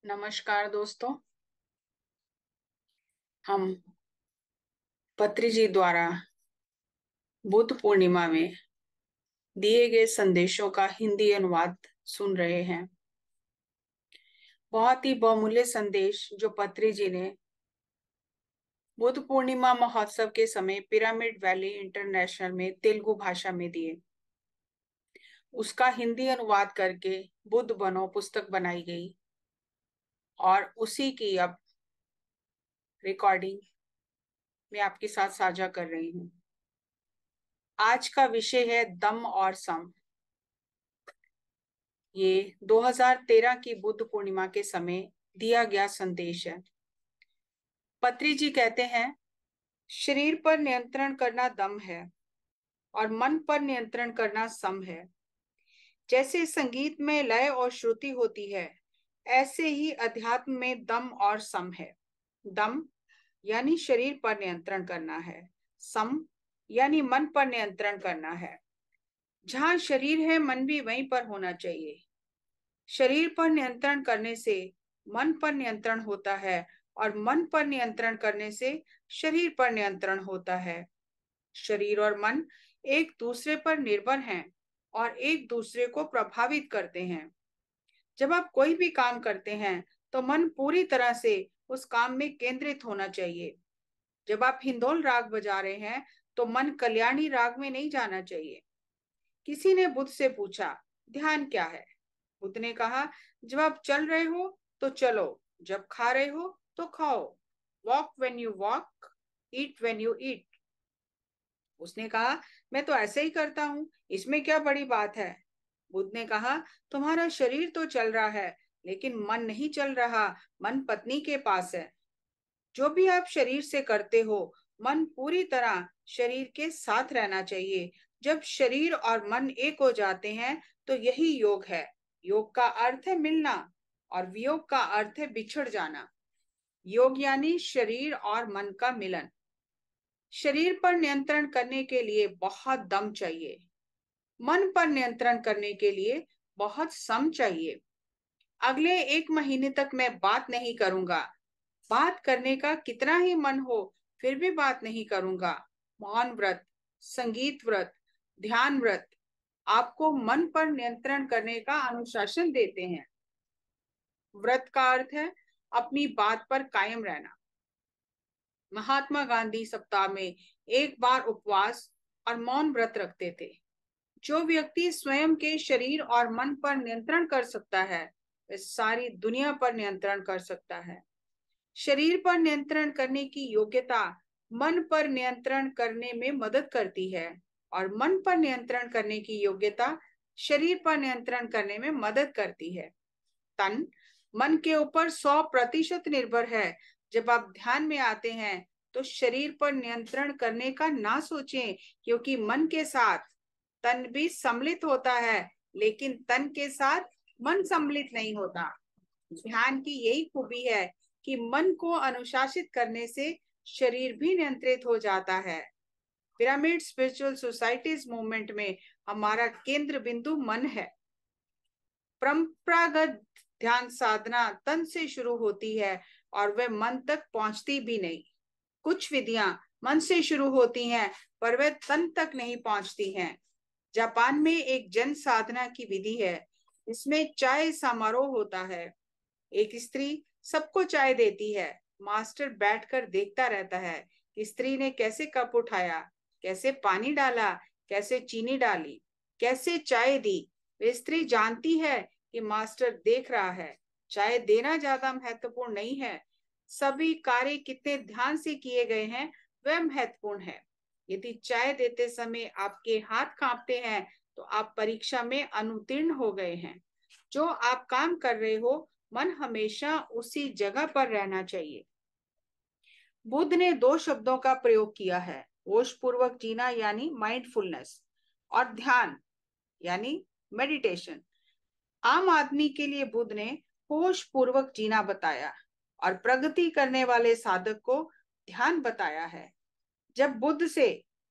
नमस्कार दोस्तों। हम पत्री जी द्वारा बुद्ध पूर्णिमा में दिए गए संदेशों का हिंदी अनुवाद सुन रहे हैं। बहुत ही बहुमूल्य संदेश जो पत्री जी ने बुद्ध पूर्णिमा महोत्सव के समय पिरामिड वैली इंटरनेशनल में तेलुगु भाषा में दिए, उसका हिंदी अनुवाद करके बुद्ध बनो पुस्तक बनाई गई और उसी की अब रिकॉर्डिंग मैं आपके साथ साझा कर रही हूँ। आज का विषय है दम और सम। ये 2013 की बुद्ध पूर्णिमा के समय दिया गया संदेश है। पत्री जी कहते हैं, शरीर पर नियंत्रण करना दम है और मन पर नियंत्रण करना सम है। जैसे संगीत में लय और श्रुति होती है, ऐसे ही अध्यात्म में दम और सम है। दम यानी शरीर पर नियंत्रण करना है, सम यानी मन पर नियंत्रण करना है। जहां शरीर है, मन भी वहीं पर होना चाहिए। शरीर पर नियंत्रण करने से मन पर नियंत्रण होता है और मन पर नियंत्रण करने से शरीर पर नियंत्रण होता है। शरीर और मन एक दूसरे पर निर्भर हैं और एक दूसरे को प्रभावित करते हैं। जब आप कोई भी काम करते हैं तो मन पूरी तरह से उस काम में केंद्रित होना चाहिए। जब आप हिंदोल राग बजा रहे हैं तो मन कल्याणी राग में नहीं जाना चाहिए। किसी ने बुद्ध से पूछा, ध्यान क्या है? बुद्ध ने कहा, जब आप चल रहे हो तो चलो, जब खा रहे हो तो खाओ। Walk when you walk, eat when you eat. उसने कहा, मैं तो ऐसे ही करता हूँ, इसमें क्या बड़ी बात है? बुद्ध ने कहा, तुम्हारा शरीर तो चल रहा है लेकिन मन नहीं चल रहा। मन पत्नी के पास है। जो भी आप शरीर से करते हो, मन पूरी तरह शरीर के साथ रहना चाहिए। जब शरीर और मन एक हो जाते हैं तो यही योग है। योग का अर्थ है मिलना और वियोग का अर्थ है बिछड़ जाना। योग यानी शरीर और मन का मिलन। शरीर पर नियंत्रण करने के लिए बहुत दम चाहिए। मन पर नियंत्रण करने के लिए बहुत सम चाहिए। अगले 1 महीने तक मैं बात नहीं करूंगा। बात करने का कितना ही मन हो, फिर भी बात नहीं करूंगा। मौन व्रत, संगीत व्रत, ध्यान व्रत आपको मन पर नियंत्रण करने का अनुशासन देते हैं। व्रत का अर्थ है अपनी बात पर कायम रहना। महात्मा गांधी सप्ताह में एक बार उपवास और मौन व्रत रखते थे। जो व्यक्ति स्वयं के शरीर और मन पर नियंत्रण कर सकता है, वह सारी दुनिया पर नियंत्रण कर सकता है। शरीर पर नियंत्रण करने की योग्यता मन पर नियंत्रण करने में मदद करती है और मन पर नियंत्रण करने की योग्यता शरीर पर नियंत्रण करने में मदद करती है। तन मन के ऊपर 100% निर्भर है। जब आप ध्यान में आते हैं तो शरीर पर नियंत्रण करने का ना सोचें, क्योंकि मन के साथ तन भी सम्मिलित होता है, लेकिन तन के साथ मन सम्मिलित नहीं होता। ध्यान की यही खूबी है कि मन को अनुशासित करने से शरीर भी नियंत्रित हो जाता है। पिरामिड स्पिरिचुअल सोसाइटीज मूवमेंट में हमारा केंद्र बिंदु मन है। परंपरागत ध्यान साधना तन से शुरू होती है और वह मन तक पहुंचती भी नहीं। कुछ विधियां मन से शुरू होती हैं पर वे तन तक नहीं पहुंचती हैं। जापान में एक जन साधना की विधि है। इसमें चाय समारोह होता है। एक स्त्री सबको चाय देती है। मास्टर बैठकर देखता रहता है कि स्त्री ने कैसे कप उठाया, कैसे पानी डाला, कैसे चीनी डाली, कैसे चाय दी। वे स्त्री जानती है कि मास्टर देख रहा है। चाय देना ज्यादा महत्वपूर्ण नहीं है, सभी कार्य कितने ध्यान से किए गए हैं वह महत्वपूर्ण है। यदि चाय देते समय आपके हाथ कांपते हैं तो आप परीक्षा में अनुत्तीर्ण हो गए हैं। जो आप काम कर रहे हो, मन हमेशा उसी जगह पर रहना चाहिए। बुद्ध ने 2 शब्दों का प्रयोग किया है, होश पूर्वक जीना यानी माइंडफुलनेस और ध्यान यानी मेडिटेशन। आम आदमी के लिए बुद्ध ने होश पूर्वक जीना बताया और प्रगति करने वाले साधक को ध्यान बताया है। जब बुद्ध से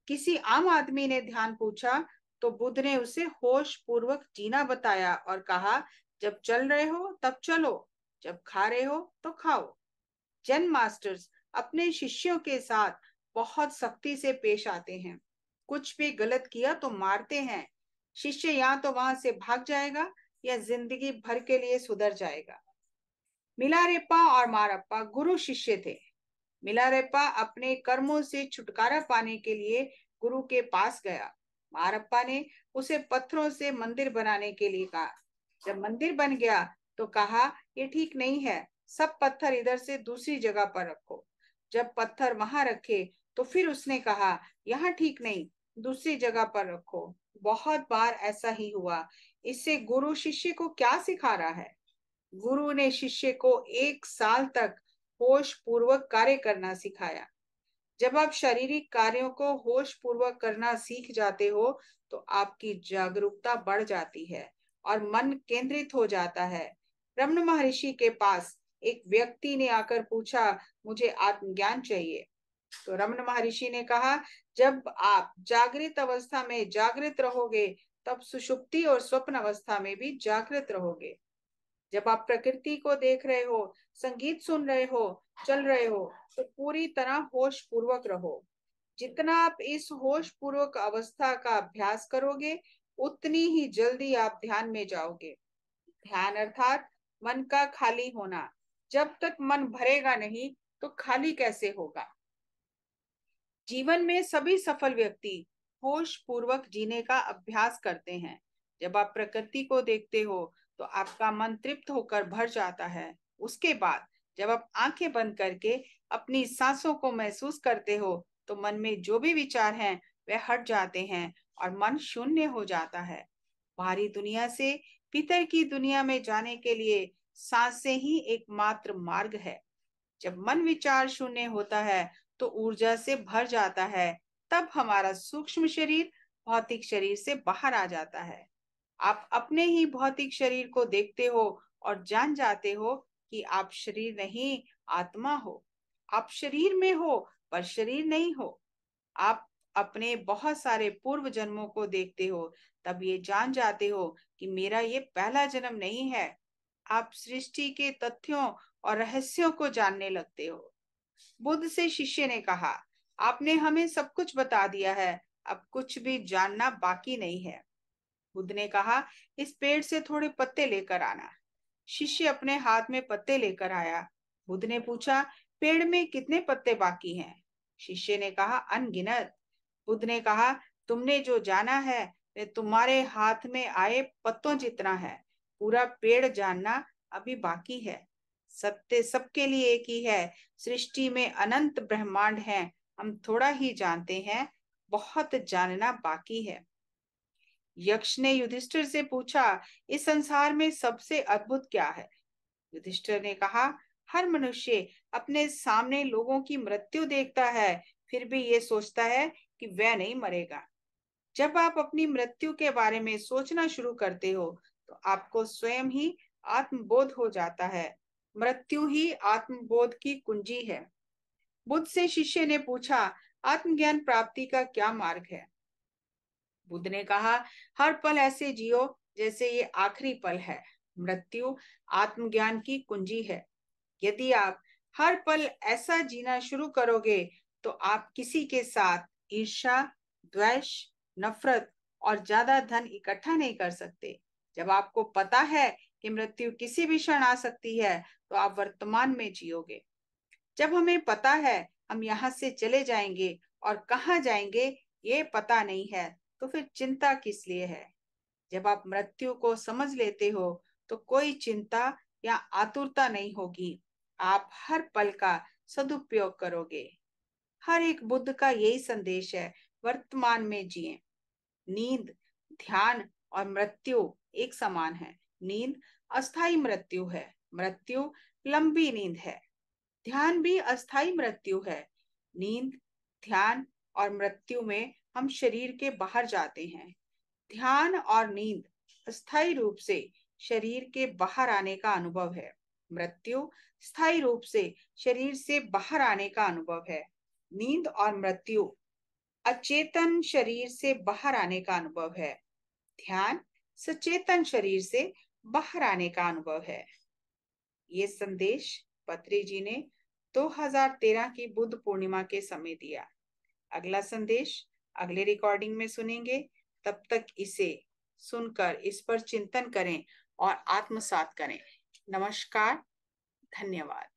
किसी आम आदमी ने ध्यान पूछा तो बुद्ध ने उसे होश पूर्वक जीना बताया और कहा, जब चल रहे हो तब चलो, जब खा रहे हो तो खाओ। जैन मास्टर्स अपने शिष्यों के साथ बहुत सख्ती से पेश आते हैं। कुछ भी गलत किया तो मारते हैं। शिष्य या तो वहां से भाग जाएगा या जिंदगी भर के लिए सुधर जाएगा। मिलारेप्पा और मारप्पा गुरु शिष्य थे। मिलारेप्पा अपने कर्मों से छुटकारा पाने के लिए गुरु के पास गया। मारप्पा ने उसे पत्थरों से मंदिर बनाने के लिए कहा। जब मंदिर बन गया तो कहा, ये ठीक नहीं है, सब पत्थर इधर से दूसरी जगह पर रखो। जब पत्थर वहां रखे तो फिर उसने कहा, यहाँ ठीक नहीं, दूसरी जगह पर रखो। बहुत बार ऐसा ही हुआ। इससे गुरु शिष्य को क्या सिखा रहा है? गुरु ने शिष्य को 1 साल तक होश पूर्वक कार्य करना सिखाया। जब आप शारीरिक कार्यों को होश पूर्वक करना सीख जाते हो तो आपकी जागरूकता बढ़ जाती है और मन केंद्रित हो जाता है। रमन महर्षि के पास एक व्यक्ति ने आकर पूछा, मुझे आत्मज्ञान चाहिए। तो रमन महर्षि ने कहा, जब आप जागृत अवस्था में जागृत रहोगे तब सुषुप्ति और स्वप्न अवस्था में भी जागृत रहोगे। जब आप प्रकृति को देख रहे हो, संगीत सुन रहे हो, चल रहे हो, तो पूरी तरह होश पूर्वक रहो। जितना आप इस होश पूर्वक अवस्था का अभ्यास करोगे उतनी ही जल्दी आप ध्यान में जाओगे। ध्यान अर्थात मन का खाली होना। जब तक मन भरेगा नहीं तो खाली कैसे होगा? जीवन में सभी सफल व्यक्ति होश पूर्वक जीने का अभ्यास करते हैं। जब आप प्रकृति को देखते हो तो आपका मन तृप्त होकर भर जाता है। उसके बाद जब आप आंखें बंद करके अपनी सांसों को महसूस करते हो तो मन में जो भी विचार हैं वे हट जाते हैं और मन शून्य हो जाता है। बाहरी दुनिया से भीतर की दुनिया में जाने के लिए सांसें ही एकमात्र मार्ग है। जब मन विचार शून्य होता है तो ऊर्जा से भर जाता है। तब हमारा सूक्ष्म शरीर भौतिक शरीर से बाहर आ जाता है। आप अपने ही भौतिक शरीर को देखते हो और जान जाते हो कि आप शरीर नहीं, आत्मा हो। आप शरीर में हो पर शरीर नहीं हो। आप अपने बहुत सारे पूर्व जन्मों को देखते हो, तब ये जान जाते हो कि मेरा ये पहला जन्म नहीं है। आप सृष्टि के तथ्यों और रहस्यों को जानने लगते हो। बुद्ध से शिष्य ने कहा, आपने हमें सब कुछ बता दिया है, अब कुछ भी जानना बाकी नहीं है। बुद्ध ने कहा, इस पेड़ से थोड़े पत्ते लेकर आना। शिष्य अपने हाथ में पत्ते लेकर आया। बुद्ध ने पूछा, पेड़ में कितने पत्ते बाकी हैं? शिष्य ने कहा, अनगिनत। बुद्ध ने कहा, तुमने जो जाना है वे तुम्हारे हाथ में आए पत्तों जितना है। पूरा पेड़ जानना अभी बाकी है। सत्य सबके लिए एक ही है। सृष्टि में अनंत ब्रह्मांड हैं, हम थोड़ा ही जानते हैं, बहुत जानना बाकी है। यक्ष ने युधिष्ठिर से पूछा, इस संसार में सबसे अद्भुत क्या है? युधिष्ठिर ने कहा, हर मनुष्य अपने सामने लोगों की मृत्यु देखता है, फिर भी ये सोचता है कि वह नहीं मरेगा। जब आप अपनी मृत्यु के बारे में सोचना शुरू करते हो तो आपको स्वयं ही आत्मबोध हो जाता है। मृत्यु ही आत्मबोध की कुंजी है। बुद्ध से शिष्य ने पूछा, आत्मज्ञान प्राप्ति का क्या मार्ग है? बुद्ध ने कहा, हर पल ऐसे जियो जैसे ये आखिरी पल है। मृत्यु आत्मज्ञान की कुंजी है। यदि आप हर पल ऐसा जीना शुरू करोगे तो आप किसी के साथ ईर्ष्या, द्वेष, नफरत और ज्यादा धन इकट्ठा नहीं कर सकते। जब आपको पता है कि मृत्यु किसी भी क्षण आ सकती है तो आप वर्तमान में जियोगे। जब हमें पता है हम यहाँ से चले जाएंगे और कहाँ जाएंगे ये पता नहीं है, तो फिर चिंता किस लिए है? जब आप मृत्यु को समझ लेते हो तो कोई चिंता या आतुरता नहीं होगी। आप हर पल का सदुपयोग करोगे। हर एक बुद्ध का यही संदेश है, वर्तमान में जिए। नींद, ध्यान और मृत्यु एक समान है। नींद अस्थाई मृत्यु है, मृत्यु लंबी नींद है। ध्यान भी अस्थाई मृत्यु है। नींद, ध्यान और मृत्यु में हम शरीर के बाहर जाते हैं। ध्यान और नींद अस्थायी रूप से शरीर के बाहर आने का अनुभव है। मृत्यु स्थायी रूप से शरीर से बाहर आने का अनुभव है। नींद और मृत्यु अचेतन शरीर से बाहर आने का अनुभव है। ध्यान सचेतन शरीर से बाहर आने का अनुभव है। ये संदेश पत्री जी ने 2013 की बुद्ध पूर्णिमा के समय दिया। अगला संदेश अगले रिकॉर्डिंग में सुनेंगे। तब तक इसे सुनकर इस पर चिंतन करें और आत्मसात करें। नमस्कार, धन्यवाद।